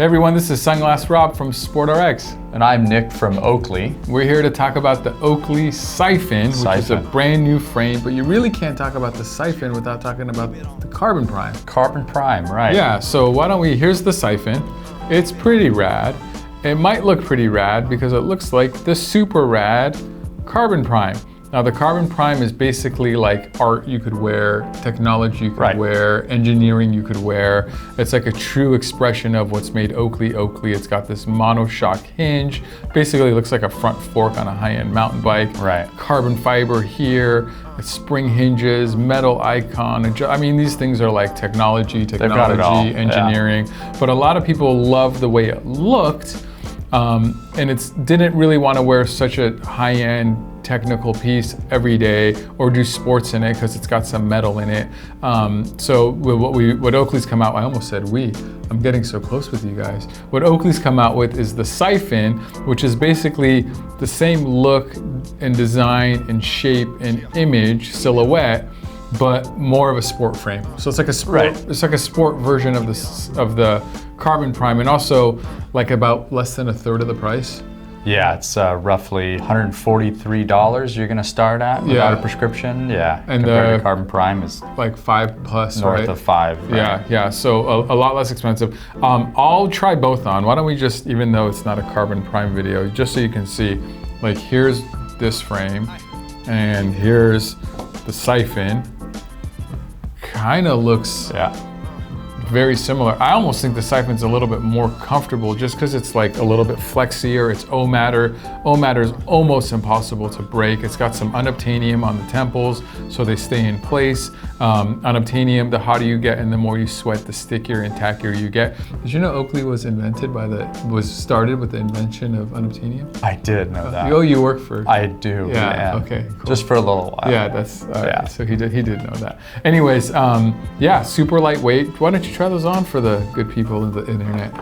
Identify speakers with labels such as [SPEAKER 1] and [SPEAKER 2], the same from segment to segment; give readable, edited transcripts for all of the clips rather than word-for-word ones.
[SPEAKER 1] Hey everyone, this is Sunglass Rob from SportRx.
[SPEAKER 2] And I'm Nick from Oakley.
[SPEAKER 1] We're here to talk about the Oakley Siphon, which is a brand new frame, but you really can't talk about the Siphon without talking about the Carbon Prime.
[SPEAKER 2] Carbon Prime, right.
[SPEAKER 1] Yeah, so why don't we, here's the Siphon. It's pretty rad. It might look pretty rad because it looks like the super rad Carbon Prime. Now the Carbon Prime is basically like art you could wear, technology you could wear, engineering you could wear. It's like a true expression of what's made Oakley Oakley. It's got this monoshock hinge. Basically looks like a front fork on a high-end mountain bike.
[SPEAKER 2] Right.
[SPEAKER 1] Carbon fiber here, spring hinges, metal icon. I mean, these things are like technology, engineering. Yeah. But a lot of people love the way it looked, and didn't really want to wear such a high-end technical piece every day or do sports in it because it's got some metal in it. So what Oakley's come out, I almost said I'm getting so close with you guys. What Oakley's come out with is the Siphon, which is basically the same look and design and shape and image, silhouette, but more of a sport frame. So it's like a sport, it's like a sport version of the Carbon Prime, and also like about less than a third of the price.
[SPEAKER 2] Yeah, it's roughly $143 you're gonna start at without a prescription. Yeah, and compared to Carbon Prime is
[SPEAKER 1] like $5+,
[SPEAKER 2] north of 5. Right?
[SPEAKER 1] Yeah, so a lot less expensive. I'll try both on. Why don't we just, even though it's not a Carbon Prime video, just so you can see, like here's this frame and here's the Siphon. Kind of looks very similar. I almost think the Siphon's a little bit more comfortable just because it's like a little bit flexier. It's O-matter. O-matter is almost impossible to break. It's got some unobtainium on the temples so they stay in place. Unobtainium, the hotter you get and the more you sweat, the stickier and tackier you get. Did you know Oakley was started with the invention of unobtainium?
[SPEAKER 2] I did know that.
[SPEAKER 1] Oh, you work for?
[SPEAKER 2] I do.
[SPEAKER 1] Yeah. Okay. Cool.
[SPEAKER 2] Just for a little while.
[SPEAKER 1] Yeah, that's right. So he did know that. Anyways, yeah, super lightweight. Why don't you try those on for the good people of the internet?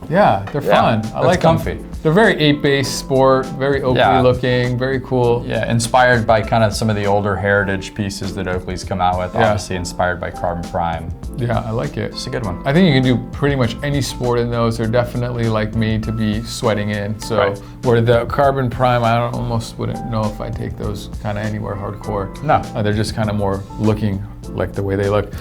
[SPEAKER 1] Yeah, they're fun. I like
[SPEAKER 2] comfy.
[SPEAKER 1] them. They're very 8-base sport, very Oakley looking, very cool.
[SPEAKER 2] Yeah, inspired by kind of some of the older heritage pieces that Oakley's come out with. Obviously inspired by Carbon Prime.
[SPEAKER 1] Yeah, I like it.
[SPEAKER 2] It's a good one.
[SPEAKER 1] I think you can do pretty much any sport in those. They're definitely like made to be sweating in. So where the Carbon Prime, I almost wouldn't know if I'd take those kind of anywhere hardcore.
[SPEAKER 2] No.
[SPEAKER 1] They're just kind of more looking like the way they look.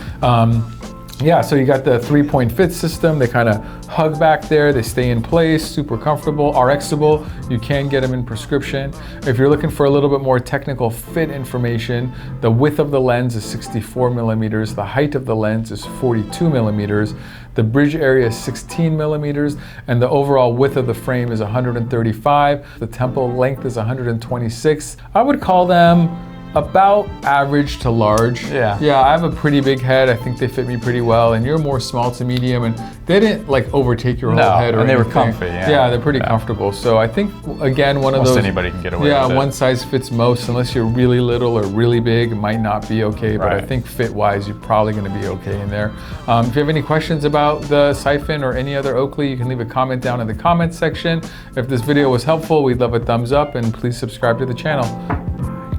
[SPEAKER 1] Yeah, so you got the 3-point fit system. They kind of hug back there. They stay in place, super comfortable, RXable. You can get them in prescription. If you're looking for a little bit more technical fit information, the width of the lens is 64 millimeters. The height of the lens is 42 millimeters. The bridge area is 16 millimeters, and the overall width of the frame is 135. The temple length is 126. I would call them about average to large. Yeah, I have a pretty big head. I think they fit me pretty well, and you're more small to medium, and they didn't like overtake your whole head or anything.
[SPEAKER 2] And they were comfy.
[SPEAKER 1] Yeah, they're pretty comfortable. So I think, again, one of those.
[SPEAKER 2] Anybody can get away with it.
[SPEAKER 1] Yeah, one size fits most. Unless you're really little or really big, it might not be okay, but I think fit-wise, you're probably gonna be okay in there. If you have any questions about the Siphon or any other Oakley, you can leave a comment down in the comments section. If this video was helpful, we'd love a thumbs up, and please subscribe to the channel.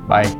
[SPEAKER 2] Bye.